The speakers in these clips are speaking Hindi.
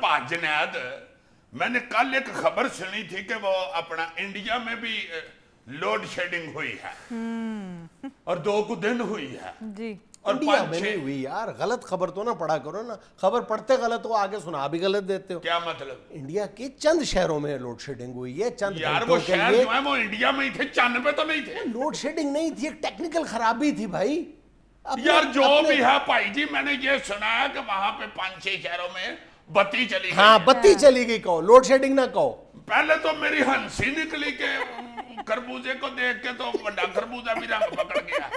फवाद जुनैद, मैंने कल एक खबर सुनी थी कि वो अपना इंडिया में भी लोड शेडिंग हुई है और 2 दिन हुई है जी। और इंडिया में नहीं हुई यार, गलत खबर तो ना पढ़ा करो ना, खबर पढ़ते गलत हो आगे सुना भी गलत देते हो। क्या मतलब? इंडिया के चंद शहरों में लोड शेडिंग हुई है, चंद यार घंटों वो के शहर लिए। जो है वो इंडिया में ही थे, चांद पे तो नहीं थे। लोड शेडिंग नहीं थी, एक टेक्निकल खराबी थी भाई। यार जो भी है भाई जी, मैंने ये सुना है कि वहां पे 5-6 शहरों में बत्ती चली गई। हाँ, बत्ती चली गई कहो, लोड शेडिंग ना कहो। पहले तो मेरी हंसी निकली के खरबूजे को देख के तो बड़ा खरबूजा भी रंग पकड़ गया,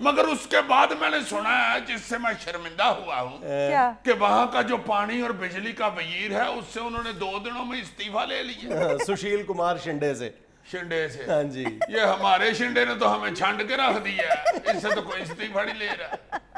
मगर उसके बाद मैंने सुना है, जिससे मैं शर्मिंदा हुआ हूँ, क्या? कि वहां का जो पानी और बिजली का वजीर है उससे उन्होंने 2 दिनों में इस्तीफा ले लिया। सुशील कुमार शिंदे से। शिंदे से? हाँ जी। ये हमारे शिंदे ने तो हमें छांट के रख दिया है, इससे तो कोई इस्तीफा नहीं ले रहा।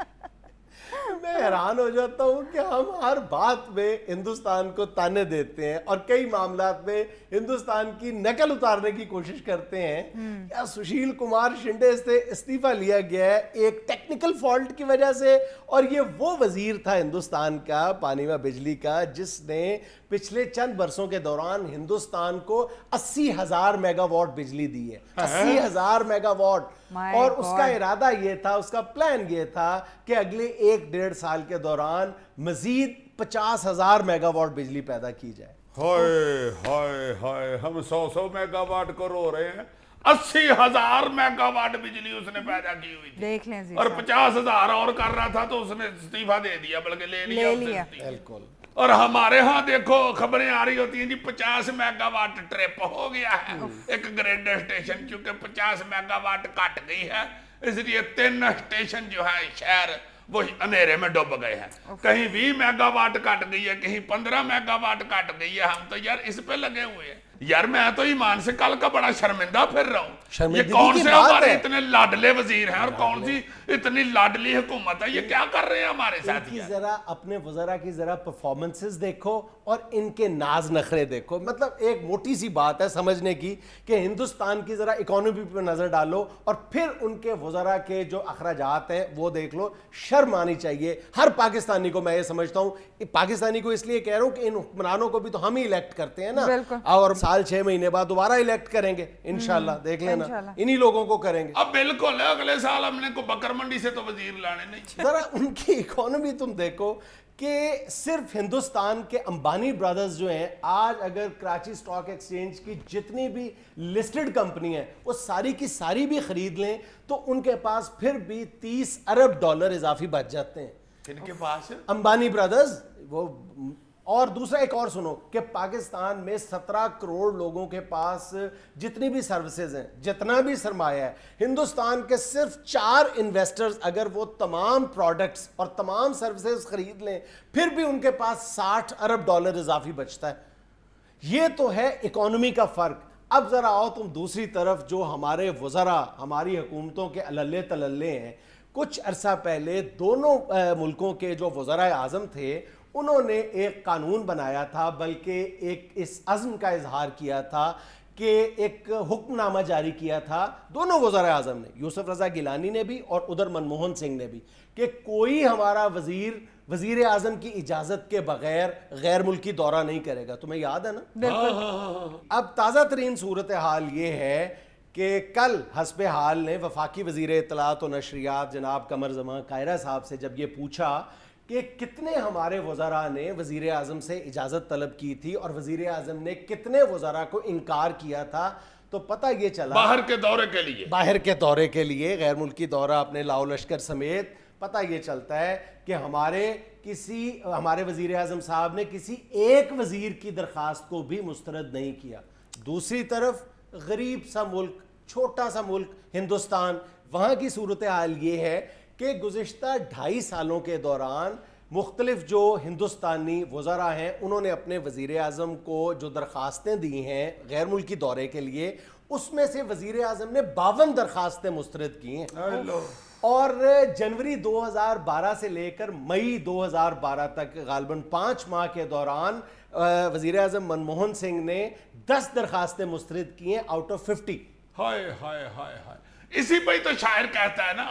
मैं हैरान हो जाता हूँ कि हम हर बात में हिंदुस्तान को ताने देते हैं और कई मामलात में हिंदुस्तान की नकल उतारने की कोशिश करते हैं। या सुशील कुमार शिंदे से इस्तीफा लिया गया है एक टेक्निकल फॉल्ट की वजह से, और ये वो वजीर था हिंदुस्तान का पानी व बिजली का जिसने पिछले चंद बरसों के दौरान हिंदुस्तान को 80,000 मेगावाट बिजली दी है। 80,000 मेगावाट। My और God. उसका इरादा ये था, उसका प्लान ये था कि अगले 1-1.5 साल के दौरान मजीद 50,000 मेगावाट बिजली पैदा की जाए। हाय हाय हाय, हम 100 मेगावाट को रो रहे हैं, 80,000 मेगावाट बिजली उसने पैदा की हुई थी। देख लें जी और साहब। 50,000 और कर रहा था तो उसने इस्तीफा दे दिया, बल्कि ले लिया ले उसने लिया। इस्तीफा। बिल्कुल। और हमारे यहाँ देखो खबरें आ रही होती हैं जी 50 मेगावाट ट्रिप हो गया है एक ग्रिड स्टेशन, क्योंकि 50 मेगावाट कट गई है, इसलिए 3 स्टेशन जो है शहर वो अंधेरे में डूब गए हैं। कहीं 20 मेगावाट कट गई है, कहीं 15 मेगावाट कट गई है। हम तो यार इस पे लगे हुए हैं। यार मैं तो ईमान से कल का बड़ा शर्मिंदा फिर रहा हूँ। ये शर्मिंदगी कौन की से बात हमारे है। इतने लाडले वजीर हैं और कौन सी इतनी लाडली हुकूमत है, ये क्या कर रहे हैं हमारे साथ इनकी यार? जरा अपने वज़रा की जरा परफॉर्मेंसेस देखो और इनके नाज नखरे देखो। मतलब एक मोटी सी बात है समझने की कि हिंदुस्तान की जरा इकोनॉमी पर नजर डालो और फिर उनके वज़रा के जो अखराजात हैं वो देख लो। शर्म आनी चाहिए हर पाकिस्तानी को। मैं ये समझता हूँ पाकिस्तानी को इसलिए कह रहा हूँ कि इन हुक्मरानों को भी तो हम ही इलेक्ट करते हैं ना, बिल्कुल। और साल 6 महीने बाद दोबारा इलेक्ट करेंगे इंशाल्लाह, देख लेना इंशाल्लाह। इन्हीं लोगों को करेंगे। अब बिल्कुल अगले साल हमने को बकर मंडी से तो वजीर लाने नहीं। जरा उनकी इकोनॉमी तुम देखो कि सिर्फ हिंदुस्तान के अंबानी ब्रदर्स जो हैं, आज अगर कराची स्टॉक एक्सचेंज की जितनी भी लिस्टेड कंपनी है वो सारी की सारी भी खरीद लें तो उनके पास फिर भी $30 अरब इजाफी बच जाते हैं। किनके पास है? अंबानी ब्रदर्स वो। और दूसरा एक और सुनो कि पाकिस्तान में 17 करोड़ लोगों के पास जितनी भी सर्विसेज हैं, जितना भी सरमाया है, हिंदुस्तान के सिर्फ 4 इन्वेस्टर्स अगर वो तमाम प्रोडक्ट्स और तमाम सर्विसेज खरीद लें फिर भी उनके पास $60 अरब इजाफी बचता है। ये तो है इकोनॉमी का फर्क। अब जरा आओ तुम दूसरी तरफ, जो हमारे वज़रा हमारी हुकूमतों के अल्ले तलल्ले हैं। कुछ अरसा पहले दोनों मुल्कों के जो वज़रा आज़म थे उन्होंने एक कानून बनाया था, बल्कि एक इस अज़्म का इजहार किया था कि एक हुक्मनामा जारी किया था दोनों वज़रा आज़म ने, यूसुफ रज़ा गिलानी ने भी और उधर मनमोहन सिंह ने भी, कि कोई हमारा वज़ीर आज़म की इजाज़त के बगैर गैर मुल्की दौरा नहीं करेगा। तुम्हें याद है ना? अब ताज़ा तरीन सूरत हाल ये है कि कल हस्बे हाल ने वफाकी वज़ीर इत्तलात और नशरियात जनाब कमर ज़मान कायरा साहब से जब ये पूछा कि कितने हमारे वज़रा ने वज़ीर आज़म से इजाज़त तलब की थी और वज़ीर आज़म ने कितने वज़रा को इनकार किया था, तो पता ये चला बाहर के दौरे के लिए, बाहर के दौरे के लिए गैर मुल्की दौरा अपने लाओ लश्कर समेत, पता ये चलता है कि हमारे वज़ीर आज़म साहब ने किसी एक वज़ीर की दरख्वास्त को भी मुस्तरद नहीं किया। दूसरी तरफ गरीब सा मुल्क, छोटा सा मुल्क हिंदुस्तान, वहाँ की सूरत हाल ये है कि गुज़िश्ता 2.5 सालों के दौरान मुख्तलिफ जो हिंदुस्तानी वज़रा हैं उन्होंने अपने वज़ीर आज़म को जो दरख्वास्तें दी हैं गैर मुल्की दौरे के लिए, उसमें से वज़ीर आज़म ने 52 दरख्वास्तें मुस्तरद की हैं। और जनवरी 2012 से लेकर मई 2012 तक गालबन 5 माह के दौरान वज़ीर आज़म मनमोहन सिंह ने 10 दरख्वास्तें मुस्तरद की हैं आउट ऑफ 50। हाय हाय हाय हाय, इसी पे ही तो शायर कहता है ना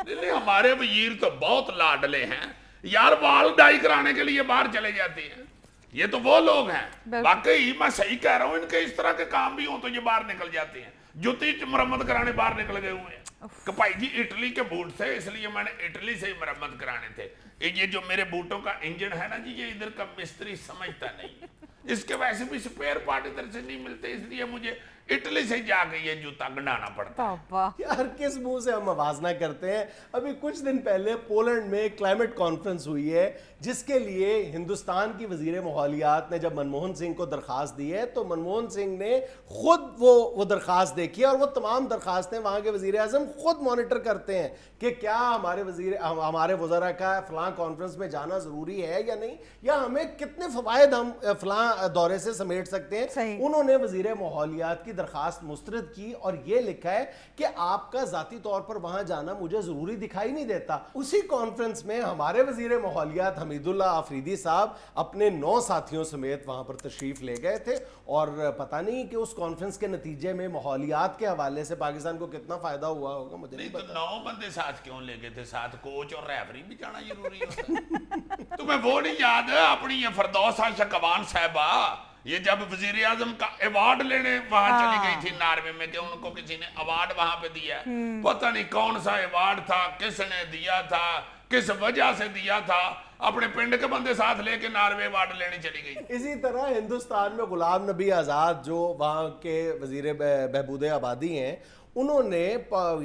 नहीं, हमारे वजीर तो बहुत लाडले हैं। यार बाल डाई कराने के लिए बाहर चले जाते हैं, ये तो वो लोग हैं। वाकई मैं सही कह रहा हूँ, इनके इस तरह के काम भी हो तो ये बाहर निकल जाते हैं। जूती मरम्मत कराने बाहर निकल गए हुए हैं कि भाई जी इटली के बूट थे इसलिए मैंने इटली से ही मरम्मत कराने थे। ये जो मेरे बूटों का इंजन है ना जी, ये इधर का मिस्त्री समझता नहीं है, इसके वैसे भी स्पेयर पार्ट इधर से नहीं मिलते, इसलिए मुझे इटली से जाके ये जूता गंढाना पड़ता है। यार किस मुंह से हम आवाजना करते हैं। अभी कुछ दिन पहले पोलैंड में क्लाइमेट कॉन्फ्रेंस हुई है, जिसके लिए हिंदुस्तान की वजीर माहौलियात ने जब मनमोहन सिंह को दरखास्त दी है, तो मनमोहन सिंह ने खुद वो दरखास्त देखी और वो तमाम दरखास्तें वहाँ के वजीर आज़म खुद मॉनिटर करते हैं कि क्या हमारे वज़रा का फ़लाँ कॉन्फ्रेंस में जाना ज़रूरी है या नहीं, या हमें कितने फ़वायद हम फ़लाँ दौरे से समेट सकते हैं। उन्होंने वजीर माहौलियात की दरखास्त मुस्तरद की और ये लिखा है कि आपका ज़ाती तौर पर वहाँ जाना मुझे ज़रूरी दिखाई नहीं देता। उसी कॉन्फ्रेंस में हमारे वजीर माहौलियात हमीदुल्ला आफरीदी साहब अपने 9 साथियों समेत वहाँ पर तशरीफ़ ले गए थे, और पता नहीं कि उस कॉन्फ्रेंस के नतीजे में माहौलियात के हवाले से पाकिस्तान को कितना फ़ायदा हुआ होगा, मुझे नहीं पता। तो 9 बंदे साथ क्यों ले गए थे? साथ कोच और रेफरी भी जाना जरूरी होता। तुम्हें वो नहीं याद है अपनी ये फरदौस शकवान साहबा, ये जब वजीर आजम का अवार्ड लेने वहां चली गई थी नॉर्वे में, कि उनको किसी ने अवार्ड वहां पे दिया, पता नहीं कौन सा अवार्ड था, किसने दिया था, किस वजह से दिया था, अपने पिंड के बंदे साथ लेके नॉर्वे अवार्ड लेने चली गई। इसी तरह हिंदुस्तान में गुलाम नबी आज़ाद जो वहाँ के वजीर बहबूद आबादी हैं, उन्होंने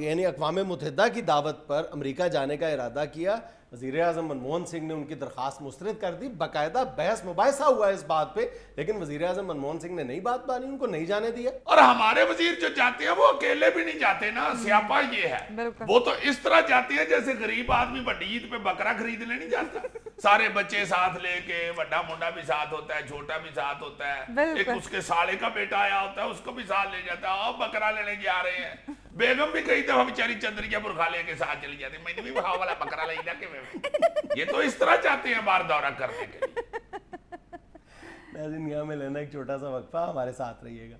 यानी अक़वाम मुत्तहिदा की दावत पर अमेरिका जाने का इरादा किया। वज़ीर आज़म मनमोहन सिंह ने उनकी दरख्वास्त मुस्तरद कर दी, बाकायदा बहस मुबाहिसा हुआ इस बात पे, लेकिन वज़ीर आज़म मनमोहन सिंह ने नहीं बात मानी, उनको नहीं जाने दिया। और हमारे वजीर जो जाते हैं वो अकेले भी नहीं जाते ना, स्यापा ये है, वो तो इस तरह जाते हैं जैसे गरीब आदमी बड़ी ईद पे बकरा खरीदने नहीं जाता। सारे बच्चे साथ लेके, बड़ा मुंडा भी साथ होता है, छोटा भी साथ होता है, एक उसके साले का बेटा आया होता है उसको भी साथ ले जाता है, और बकरा लेने जा रहे हैं। बेगम भी कई दफा बेचारी चंद्रिया बुरखा लेके साथ चली जाती, मैंने भी वहां वाला बकरा ले जा के। ये तो इस तरह चाहते हैं बाहर दौरा करने के लिए। मैं यहाँ में लेना एक छोटा सा वक्फा, हमारे साथ रहिएगा।